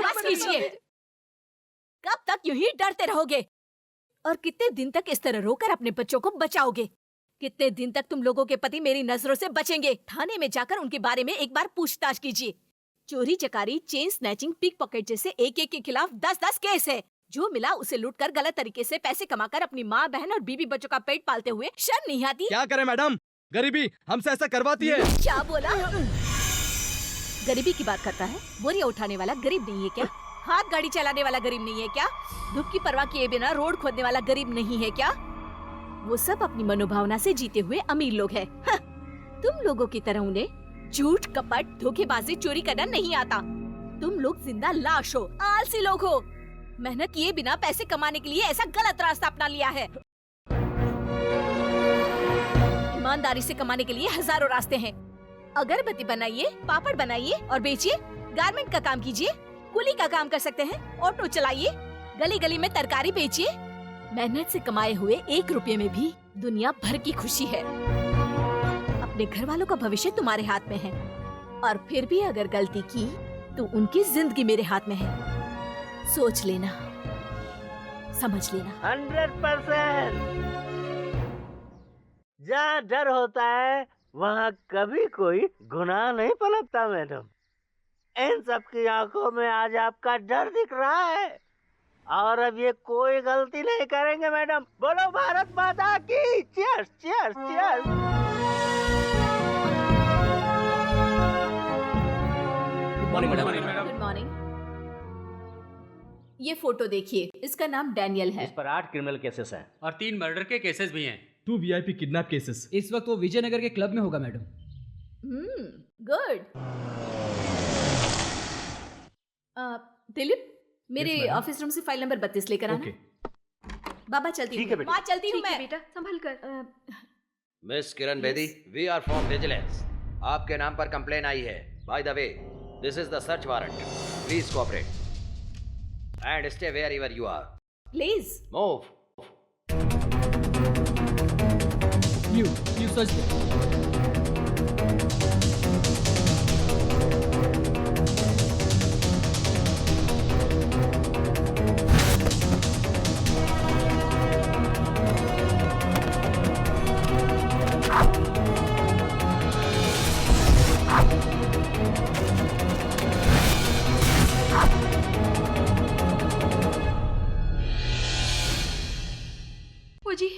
बस कीजिए। कब तक यूं ही डरते रहोगे? और कितने दिन तक इस तरह रोकर अपने बच्चों को बचाओगे? कितने दिन तक तुम लोगों के पति मेरी नजरों से बचेंगे? थाने में जाकर उनके बारे में एक बार पूछताछ कीजिए। चोरी चकारी, चेन स्नैचिंग, पिक पॉकेट जैसे एक के खिलाफ 10-10 केस है। जो मिला उसे लूटकर गलत तरीके से पैसे कमाकर अपनी माँ, बहन और बीबी बच्चों का पेट पालते हुए शर्म नहीं आती? क्या करें मैडम, गरीबी हमसे ऐसा करवाती है। क्या बोला? गरीबी की बात करता है? बोरिया उठाने वाला गरीब नहीं है क्या? हाथ गाड़ी चलाने वाला गरीब नहीं है क्या? दुख की परवाह किए बिना रोड खोदने वाला गरीब नहीं है क्या? वो सब अपनी मनोभावना से जीते हुए अमीर लोग हैं। तुम लोगों की तरह उन्हें झूठ, कपट, धोखेबाजी, चोरी करना नहीं आता। तुम लोग जिंदा लाश हो, आलसी लोग हो। मेहनत किए बिना पैसे कमाने के लिए ऐसा गलत रास्ता अपना लिया है। ईमानदारी से कमाने के लिए हजारों रास्ते हैं। अगरबत्ती बनाइए, पापड़ बनाइए और बेचिए, गारमेंट का काम कीजिए, कुली का काम कर सकते हैं, ऑटो चलाइए, गली गली में तरकारी बेचिए। मेहनत से कमाए हुए 1 रुपये में भी दुनिया भर की खुशी है। अपने घर वालों का भविष्य तुम्हारे हाथ में है, और फिर भी अगर गलती की तो उनकी जिंदगी मेरे हाथ में है। सोच लेना, समझ लेना। 100%। जहाँ डर होता है वहाँ कभी कोई गुनाह नहीं पनपता मैडम। इन सब की आंखों में आज आपका डर दिख रहा है, और अब ये कोई गलती नहीं करेंगे मैडम। बोलो भारत माता की। Cheers cheers cheers. Good morning. ये फोटो देखिए, इसका नाम डैनियल है। इस पर 8 क्रिमिनल केसेस हैं और 3 मर्डर के केसेस भी हैं। 2 VIP किडनैप केसेस। इस वक्त वो विजयनगर के क्लब में होगा मैडम। गुड। दिलीप, मेरे ऑफिस रूम से फाइल नंबर 32 लेकर आना। बाबा चलती हूँ। माँ चलती हूँ मैं। बेटा संभल कर। Miss Kiran Bedi, we are from vigilance. आपके नाम पर कंप्लेन आई है। By the way, this is the search warrant. Please cooperate and stay wherever you are. Please move. You search them. वो जी,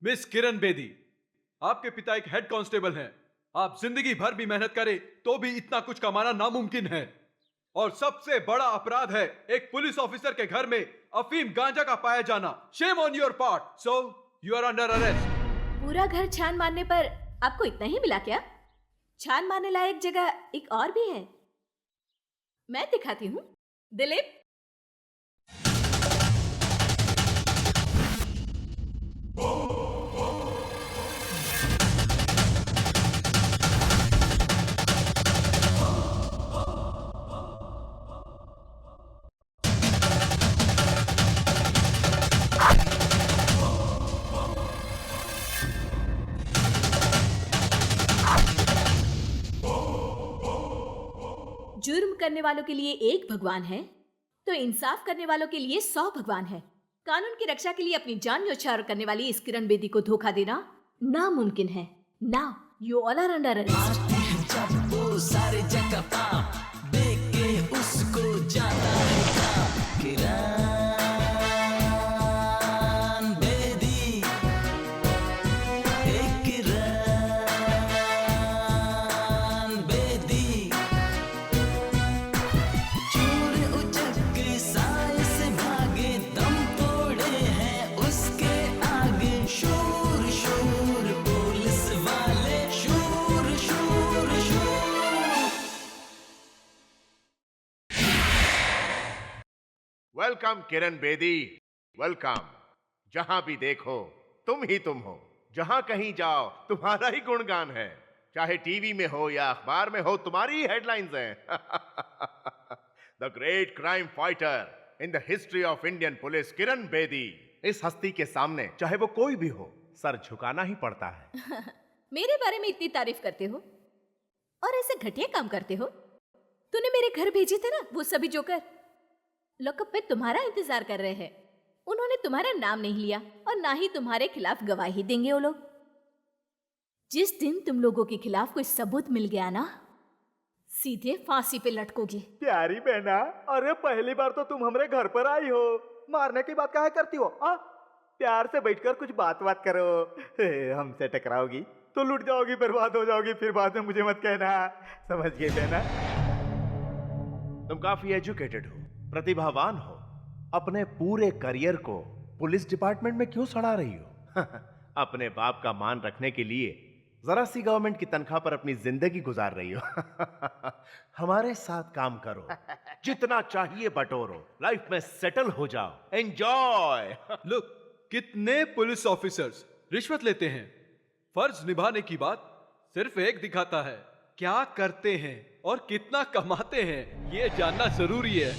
मिस किरण बेदी, आपके पिता एक हेड कांस्टेबल हैं। आप जिंदगी भर भी मेहनत करें तो भी इतना कुछ कमाना नामुमकिन है। और सबसे बड़ा अपराध है एक पुलिस ऑफिसर के घर में अफीम गांजा का पाया जाना। Shame on your part. So you are under arrest. पूरा घर छान मारने पर आपको इतना ही मिला क्या? छान मारने लायक जगह एक और भी है, मैं दिखाती हूँ। दिलीप, जुर्म करने वालों के लिए एक भगवान है तो इंसाफ करने वालों के लिए 100 भगवान है। कानून की रक्षा के लिए अपनी जान न्यौछावर करने वाली इस किरण बेदी को धोखा देना नामुमकिन है। Now you all are under arrest. सारे जगह पाप देख के उसको जाता है काम। किरण बेदी, एक किरण बेदी, चोर उचक साए से भागे, दम तोड़े हैं उसके आगे। शोर शोर पुलिस वाले, शोर शोर शोर। Welcome Kiran Bedi, welcome. जहां भी देखो तुम ही तुम हो, जहां कहीं जाओ तुम्हारा ही गुणगान है। चाहे टीवी में हो या अखबार में हो, तुम्हारी ही हेडलाइंस हैं। The great crime fighter in the history of Indian police, Kiran Bedi. इस हस्ती के सामने चाहे वो कोई भी हो, सर झुकाना ही पड़ता है। मेरे बारे में इतनी तारीफ करते हो और ऐसे घटिया काम करते हो। तूने मेरे घर भेजे थे ना वो सभी जोकर, लॉकअप में तुम्हारा इंतजार कर रहे हैं। उन्होंने तुम्हारा नाम नहीं लिया और ना ही तुम्हारे खिलाफ गवाही देंगे वो लोग। जिस दिन तुम लोगों के खिलाफ कोई सबूत मिल गया ना, सीधे फांसी पे लटकोगे। प्यारी बहना, अरे पहली बार तो तुम हमारे घर पर आई हो, मारने की बात काहे करती हो? प्यार से बैठकर कुछ बात करो। हमसे टकराओगी तो लुट जाओगी, बर्बाद हो जाओगी, फिर बाद में मुझे मत कहना। समझ गई बहना? तुम काफी एजुकेटेड हो, प्रतिभावान हो, अपने पूरे करियर को पुलिस डिपार्टमेंट में क्यों सड़ा रही हो? अपने बाप का मान रखने के लिए जरा सी गवर्नमेंट की तनख्वाह पर अपनी जिंदगी गुजार रही हो। हमारे साथ काम करो, जितना चाहिए बटोरो, लाइफ में सेटल हो जाओ, एंजॉय। लुक, कितने पुलिस ऑफिसर्स रिश्वत लेते हैं। फर्ज निभाने की बात सिर्फ एक दिखाता है, क्या करते हैं और कितना कमाते हैं ये जानना जरूरी है।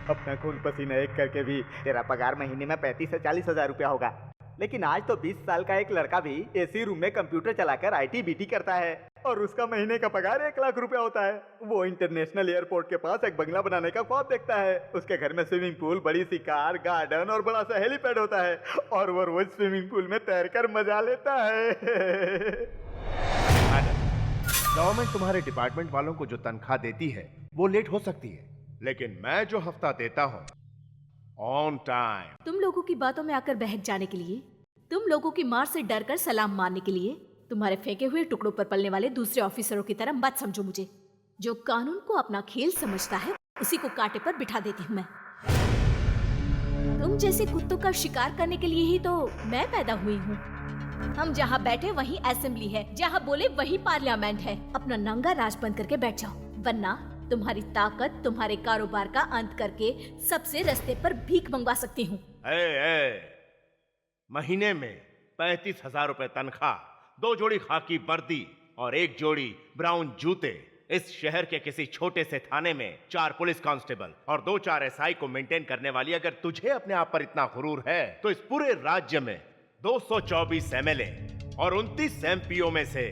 अपना खून पसीना एक करके भी तेरा पगार महीने में 35 से 40 हजार रुपया होगा, लेकिन आज तो 20 साल का एक लड़का भी एसी रूम में कंप्यूटर चलाकर IT BT करता है और उसका महीने का पगार 1 लाख रुपया होता है। वो इंटरनेशनल एयरपोर्ट के पास एक बंगला बनाने का ख्वाब देखता है। उसके घर में स्विमिंग पूल, बड़ी सी कार, गार्डन और बड़ा सा हेलीपैड होता है और वो रोज स्विमिंग पूल में तैरकर मजा लेता है। गवर्नमेंट तुम्हारे डिपार्टमेंट वालों को जो तनख्वाह देती है वो लेट हो सकती है, लेकिन मैं जो हफ्ता देता हूँ ऑन टाइम। तुम लोगों की बातों में आकर बहक जाने के लिए, तुम लोगों की मार से डरकर सलाम मारने के लिए, तुम्हारे फेंके हुए टुकड़ों पर पलने वाले दूसरे ऑफिसरों की तरह मत समझो मुझे। जो कानून को अपना खेल समझता है उसी को कांटे पर बिठा देती हूँ मैं। तुम जैसे कुत्तों का शिकार करने के लिए ही तो मैं पैदा हुई हूँ। हम जहाँ बैठे वहीं असेंबली है, जहाँ बोले वहीं पार्लियामेंट है। अपना नंगा राज बंद करके बैठ जाओ, वरना तुम्हारी ताकत तुम्हारे कारोबार का अंत करके सबसे रास्ते पर भीख मंगवा सकती हूँ। महीने में 35,000 रुपए तनख्वाह, 2 जोड़ी खाकी वर्दी और 1 जोड़ी ब्राउन जूते। इस शहर के किसी छोटे से थाने में 4 पुलिस कांस्टेबल और 2-4 SI को मेंटेन करने वाली अगर तुझे अपने आप पर इतना गुरूर है, तो इस पूरे राज्य में 224 MLA और 29 MPO में से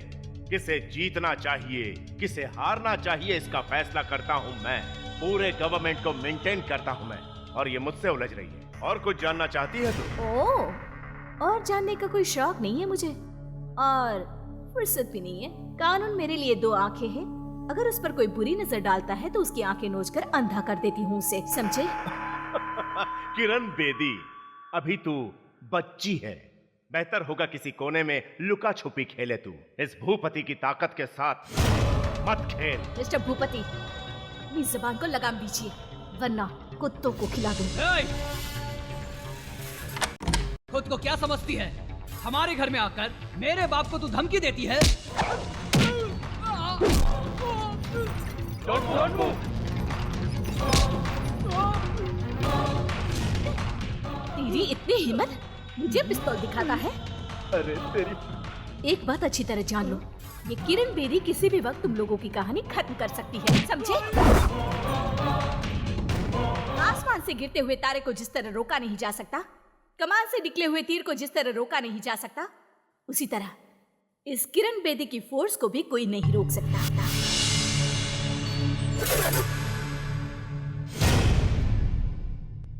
किसे जीतना चाहिए, किसे हारना चाहिए, इसका फैसला करता हूं मैं। पूरे गवर्नमेंट को मेंटेन करता हूं मैं, और ये मुझसे उलझ रही है। और कुछ जानना चाहती है तू? और जानने का कोई शौक नहीं है मुझे, और फुर्सत भी नहीं है। कानून मेरे लिए 2 आंखें हैं, अगर उस पर कोई बुरी नजर डालता है तो उसकी आंखें नोचकर अंधा कर देती हूँ उसे, समझे? किरण बेदी, अभी तू बच्ची है। बेहतर होगा किसी कोने में लुका छुपी खेले तू। इस भूपति की ताकत के साथ मत खेल। मिस्टर भूपति, अपनी जुबान को लगाम दीजिए, वरना कुत्तों को खिला दूं। खुद को क्या समझती है? हमारे घर में आकर मेरे बाप को तू धमकी देती है? Don't move. तेरी इतनी हिम्मत, मुझे पिस्तौल दिखाता है? अरे तेरी। एक बात अच्छी तरह जान लो, ये किरण बेदी किसी भी वक्त तुम लोगों की कहानी खत्म कर सकती है, समझे? आसमान से गिरते हुए तारे को जिस तरह रोका नहीं जा सकता, कमान से निकले हुए तीर को जिस तरह रोका नहीं जा सकता, उसी तरह इस किरण बेदी की फोर्स को भी कोई नहीं रोक सकता।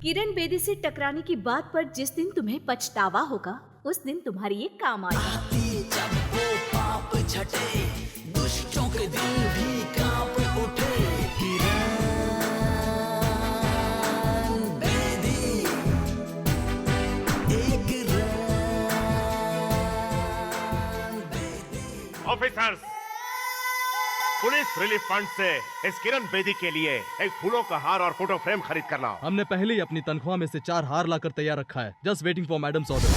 किरण बेदी से टकराने की बात पर जिस दिन तुम्हें पछतावा होगा, उस दिन तुम्हारी ये काम आएगी। जब वो पाप छटे, दुष्टों के दिल भी कांप उठे। किरण बेदी, एक run Bedi. Officers, police relief fund से इस किरण बेदी के लिए एक फूलों का हार और फोटो फ्रेम खरीद कर लाओ। हमने पहले ही अपनी तनख्वाह में से 4 हार लाकर तैयार रखा है। Just waiting for madams order.